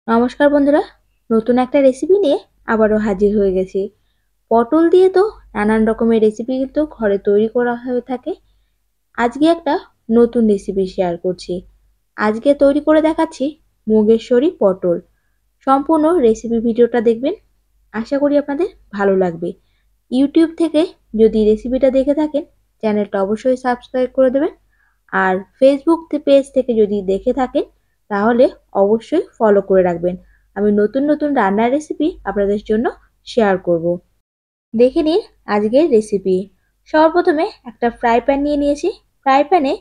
নমস্কার বন্ধুরা, নতুন একটা রেসিপি নিয়ে আবারও হাজির হয়ে গেছি। পটল দিয়ে তো নানান রকমের রেসিপি কিন্তু ঘরে তৈরি করা হয়ে থাকে। আজকে একটা নতুন রেসিপি শেয়ার করছি। আজকে তৈরি করে দেখাচ্ছি মুগেশ্বরী পটল। সম্পূর্ণ রেসিপি ভিডিওটা দেখবেন, আশা করি আপনাদের ভালো লাগবে। ইউটিউব থেকে যদি রেসিপিটা দেখে থাকেন, চ্যানেলটা অবশ্যই সাবস্ক্রাইব করে দেবেন। আর ফেসবুক পেজ থেকে যদি দেখে থাকেন, তাহলে অবশ্যই ফলো করে রাখবেন। আমি নতুন নতুন রান্নার রেসিপি আপনাদের জন্য শেয়ার করব। দেখে নিন আজকের রেসিপি। সর্বপ্রথমে একটা ফ্রাই প্যান নিয়ে নিয়েছি। ফ্রাই প্যানে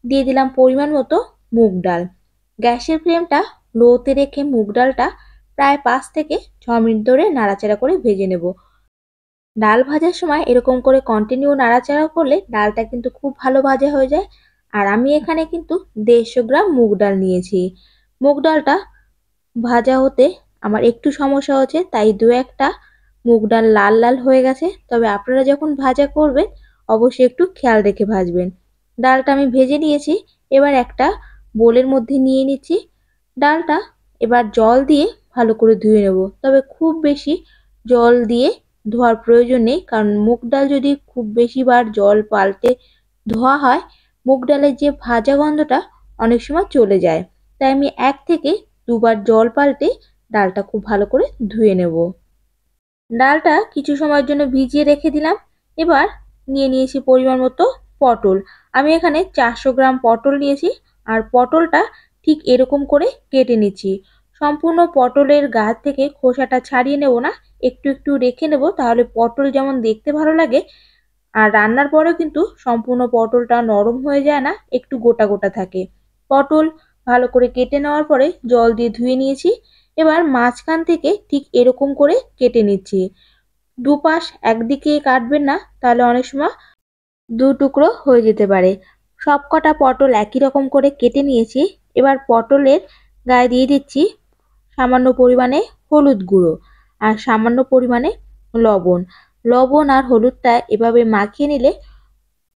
দিয়ে দিলাম পরিমাণ মতো মুগ ডাল। গ্যাসের ফ্লেমটা লোতে রেখে মুগ ডালটা প্রায় 5 থেকে 6 মিনিট ধরে নাড়াচাড়া করে ভেজে নেব। ডাল ভাজার সময় এরকম করে কন্টিনিউ নাড়াচাড়া করলে ডালটা কিন্তু খুব ভালো ভাজা হয়ে যায়। আর আমি এখানে কিন্তু 150 গ্রাম মুগ ডাল নিয়েছি। মুগ ডালটা ভাজা হতে আমার একটু সমস্যা হচ্ছে, তাই দু একটা মুগ ডাল লাল লাল হয়ে গেছে। তবে আপনারা যখন ভাজা করবেন অবশ্যই একটু খেয়াল রেখে ভাজবেন। ডালটা আমি ভেজে নিয়েছি। এবার একটা বোলের মধ্যে নিয়ে নিচ্ছি ডালটা। এবার জল দিয়ে ভালো করে ধুয়ে নেব, তবে খুব বেশি জল দিয়ে ধোয়ার প্রয়োজন নেই, কারণ মুগ ডাল যদি খুব বেশিবার জল পাল্টে ধোয়া হয়, মুগ ডালের যে ভাজা গন্ধটা অনেক সময় চলে যায়। তাই আমি 1 থেকে 2 বার জল পাল্টে ডালটা খুব ভালো করে ধুয়ে নেব। ডালটা কিছু সময়ের জন্য ভিজিয়ে রেখে দিলাম। এবার নিয়ে নিয়েছি পরিমাণ মতো পটল। আমি এখানে 400 গ্রাম পটল নিয়েছি। আর পটলটা ঠিক এরকম করে কেটে নিচ্ছি। সম্পূর্ণ পটলের গা থেকে খোসাটা ছাড়িয়ে নেব না, একটু একটু রেখে নেব, তাহলে পটল যেমন দেখতে ভালো লাগে আর রান্নার পরেও কিন্তু সম্পূর্ণ পটলটা নরম হয়ে যায় না, একটু গোটা গোটা থাকে। পটল ভালো করে কেটে নেওয়ার পরে জল দিয়ে ধুয়ে নিয়েছি। এবার মাঝখান থেকে ঠিক এরকম করে কেটে নিচ্ছি। দুপাশ একদিকে কাটবেন না, তাহলে অনেক সময় দু টুকরো হয়ে যেতে পারে। সবকটা পটল একই রকম করে কেটে নিয়েছি। এবার পটলের গায়ে দিয়ে দিচ্ছি সামান্য পরিমাণে হলুদ গুঁড়ো আর সামান্য পরিমাণে লবণ। লবণ আর হলুদটা এভাবে মাখিয়ে নিলে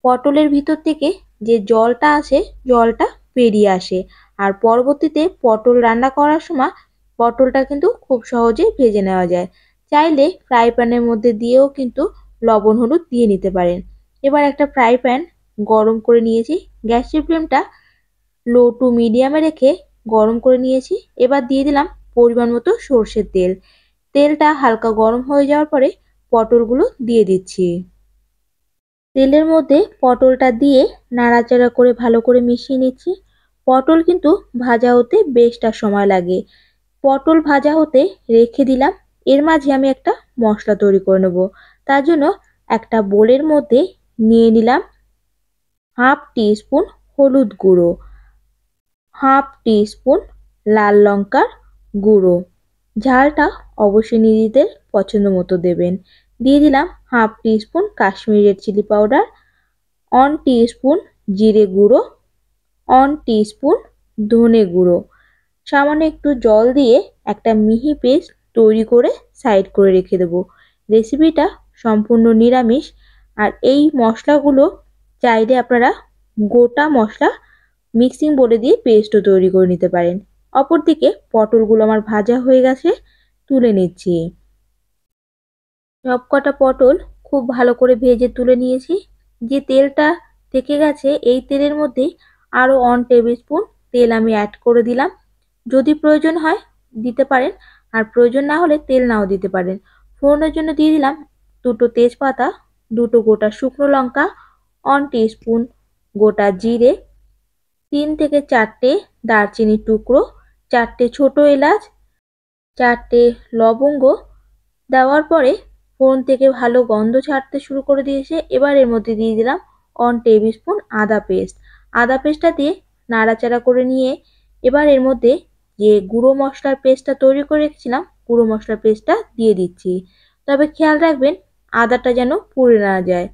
পটলের ভিতর থেকে যে জলটা আসে, জলটা বেরিয়ে আসে। আর পরবর্তীতে পটল রান্না করার সময় পটলটা কিন্তু খুব সহজে ভেজে নেওয়া যায়। চাইলে ফ্রাই প্যানের মধ্যে দিয়েও কিন্তু লবণ হলুদ দিয়ে নিতে পারেন। এবার একটা ফ্রাই প্যান গরম করে নিয়েছি। গ্যাসের ফ্লেমটা লো টু মিডিয়ামে রেখে গরম করে নিয়েছি। এবার দিয়ে দিলাম পরিমাণ মতো সর্ষের তেল। তেলটা হালকা গরম হয়ে যাওয়ার পরে পটলগুলো দিয়ে দিচ্ছি। তেলের মধ্যে পটলটা দিয়ে নাড়াচাড়া করে ভালো করে মিশিয়ে নিচ্ছি। পটল কিন্তু ভাজা হতে বেশটা সময় লাগে। পটল ভাজা হতে রেখে দিলাম। এর মাঝে আমি একটা মশলা তৈরি করে নেব। তার জন্য একটা বোলের মধ্যে নিয়ে নিলাম হাফ টিস্পুন হলুদ গুঁড়ো, হাফ টিস্পুন লাল লঙ্কার গুঁড়ো। ঝালটা অবশ্যই নিজেদের পছন্দ মতো দেবেন। দিয়ে দিলাম half teaspoon Kashmiri red chilli powder, 1 teaspoon জিরে গুঁড়ো, 1 টিস্পুন ধনে গুঁড়ো। সামান্য একটু জল দিয়ে একটা মিহি পেস্ট তৈরি করে সাইড করে রেখে দেবো। রেসিপিটা সম্পূর্ণ নিরামিষ। আর এই মশলাগুলো চাইলে আপনারা গোটা মশলা মিক্সিং বোলে দিয়ে পেস্টও তৈরি করে নিতে পারেন। অপরদিকে পটলগুলো আমার ভাজা হয়ে গেছে, তুলে নিচ্ছি। সবকটা পটল খুব ভালো করে ভেজে তুলে নিয়েছি। যে তেলটা থেকে গেছে এই তেলের মধ্যেই আরও 1 টেবিল স্পুন তেল আমি অ্যাড করে দিলাম। যদি প্রয়োজন হয় দিতে পারেন, আর প্রয়োজন না হলে তেল নাও দিতে পারেন। ফোড়নের জন্য দিয়ে দিলাম 2টো তেজপাতা, 2টো গোটা শুকনো লঙ্কা, 1 টিস্পুন গোটা জিরে, 3 থেকে 4টে দারচিনির টুকরো, 4টে ছোট এলাচ, 4টে লবঙ্গ। দেওয়ার পরে ফোড়ন থেকে ভালো গন্ধ ছাড়তে শুরু করে দিয়েছে। এবার এর মধ্যে দিয়ে দিলাম 1 টেবিল স্পুন আদা পেস্ট। আদা পেস্টটা দিয়ে নাড়াচাড়া করে নিয়ে এবার এর মধ্যে যে গুঁড়ো মশলার পেস্টটা তৈরি করে রেখেছিলাম, গুঁড়ো মশলার পেস্টটা দিয়ে দিচ্ছি। তবে খেয়াল রাখবেন আদাটা যেন পুড়ে না যায়।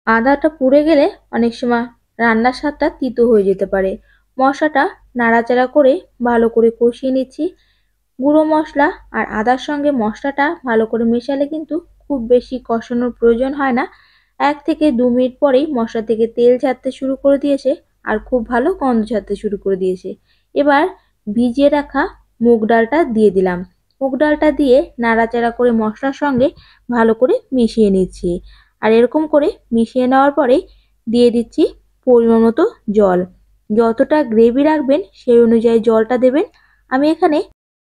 আদাটা পুড়ে গেলে অনেক সময় রান্নার স্বাদটা তিতো হয়ে যেতে পারে। মশলাটা নাড়াচাড়া করে ভালো করে কষিয়ে নিচ্ছি। গুঁড়ো মশলা আর আদার সঙ্গে মশলাটা ভালো করে মেশালে কিন্তু খুব বেশি কষানোর প্রয়োজন হয় না। 1 থেকে 2 মিনিট পরেই মশলা থেকে তেল ছাড়তে শুরু করে দিয়েছে আর খুব ভালো গন্ধ ছাড়তে শুরু করে দিয়েছে। এবার ভিজিয়ে রাখা মুগ ডালটা দিয়ে দিলাম। মুগ ডালটা দিয়ে নাড়াচাড়া করে মশলার সঙ্গে ভালো করে মিশিয়ে নিচ্ছি। আর এরকম করে মিশিয়ে নেওয়ার পরে দিয়ে দিচ্ছি পরিমাণ মতো জল। যতটা গ্রেভি রাখবেন সেই অনুযায়ী জলটা দেবেন। আমি এখানে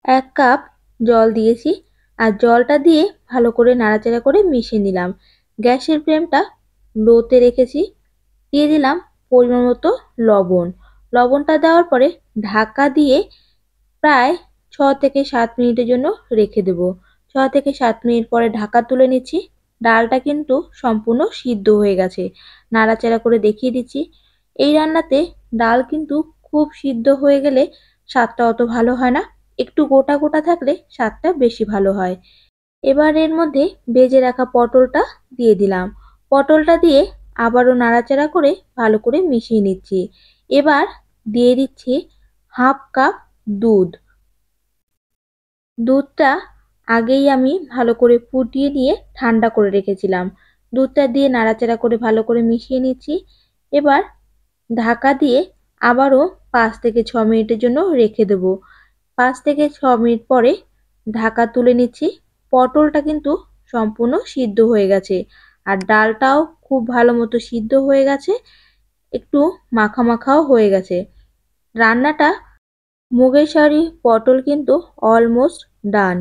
1 কাপ জল দিয়েছি। আর জলটা দিয়ে ভালো করে নাড়াচাড়া করে মিশিয়ে নিলাম। গ্যাসের ফ্লেমটা লোতে রেখেছি। দিয়ে দিলাম পরিমাণ মতো লবণ। লবণটা দেওয়ার পরে ঢাকা দিয়ে প্রায় 6 থেকে 7 মিনিটের জন্য রেখে দেব। 6 থেকে 7 মিনিট পরে ঢাকা তুলে নিচ্ছি। ডালটা কিন্তু সম্পূর্ণ সিদ্ধ হয়ে গেছে। নাড়াচাড়া করে দেখিয়ে দিচ্ছি। এই রান্নাতে ডাল কিন্তু খুব সিদ্ধ হয়ে গেলে স্বাদটা অত ভালো হয় না। একটু গোটা গোটা থাকলে স্বাদটা বেশি ভালো হয়। এবার এর মধ্যে ভেজে রাখা পটলটা দিয়ে দিলাম। পটলটা দিয়ে আবারও নাড়াচাড়া করে ভালো করে মিশিয়ে নিচ্ছি। এবার দিয়ে দিচ্ছি 1/2 কাপ দুধ। দুধটা আগেই আমি ভালো করে ফুটিয়ে নিয়ে ঠান্ডা করে রেখেছিলাম। দুধটা দিয়ে নাড়াচাড়া করে ভালো করে মিশিয়ে নিচ্ছি। এবার ঢাকা দিয়ে আবারও 5 থেকে 6 মিনিটের জন্য রেখে দেব। 5 থেকে 6 মিনিট পরে ঢাকা তুলে নিচ্ছি। পটলটা কিন্তু সম্পূর্ণ সিদ্ধ হয়ে গেছে। আর ডালটাও খুব ভালো মতো সিদ্ধ হয়ে গেছে। একটু মাখা মাখাও হয়ে গেছে। রান্নাটা মুগেশ্বরী পটল কিন্তু অলমোস্ট ডান।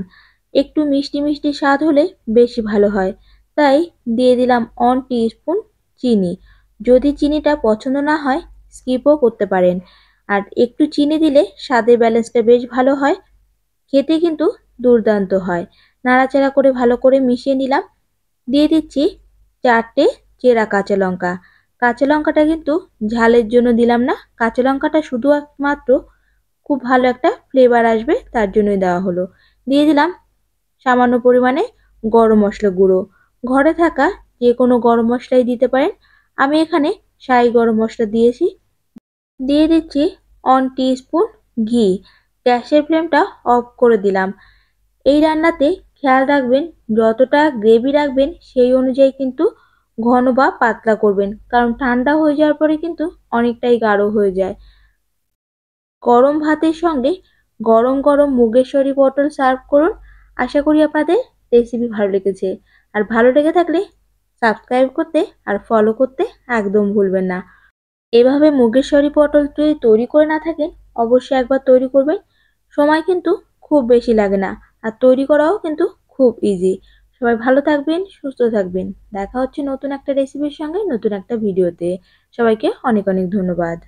একটু মিষ্টি মিষ্টি স্বাদ হলে বেশি ভালো হয়। তাই দিয়ে দিলাম 1 টিস্পুন চিনি। যদি চিনিটা পছন্দ না হয় স্কিপও করতে পারেন। আর একটু চিনি দিলে স্বাদের ব্যালেন্সটা বেশ ভালো হয়। খেতে কিন্তু দুর্দান্ত হয়। নাড়াচাড়া করে ভালো করে মিশিয়ে নিলাম। দিয়ে দিচ্ছি 4টে চেরা কাঁচা লঙ্কা। কাঁচা লঙ্কাটা কিন্তু ঝালের জন্য দিলাম না। কাঁচা লঙ্কাটা শুধুমাত্র খুব ভালো একটা ফ্লেভার আসবে তার জন্যই দেওয়া হলো। দিয়ে দিলাম সামান্য পরিমাণে গরম মশলা গুঁড়ো। ঘরে থাকা যে কোনো গরম মশলাই দিতে পারেন। আমি এখানে শাহি গরম মশলা দিয়েছি। দিয়ে দিচ্ছি 1 টিস্পুন ঘি। গ্যাসের ফ্লেমটা অফ করে দিলাম। এই রান্নাতে খেয়াল রাখবেন যতটা গ্রেভি রাখবেন সেই অনুযায়ী কিন্তু ঘন বা পাতলা করবেন। কারণ ঠান্ডা হয়ে যাওয়ার পরে কিন্তু অনেকটাই গাঢ় হয়ে যায়। গরম ভাতের সঙ্গে গরম গরম মুগেশ্বরী পটল সার্ভ করুন। আশা করি আপনাদের রেসিপি ভালো লেগেছে। আর ভালো লেগে থাকলে সাবস্ক্রাইব করতে আর ফলো করতে একদম ভুলবেন না। এভাবে মুগেশ্বরী পটল যদি তৈরি করে না থাকেন অবশ্যই একবার তৈরি করবেন। সময় কিন্তু খুব বেশি লাগে না। আর তৈরি করাও কিন্তু খুব ইজি। সবাই ভালো থাকবেন, সুস্থ থাকবেন। দেখা হচ্ছে নতুন একটা রেসিপির সঙ্গে নতুন একটা ভিডিওতে। সবাইকে অনেক অনেক ধন্যবাদ।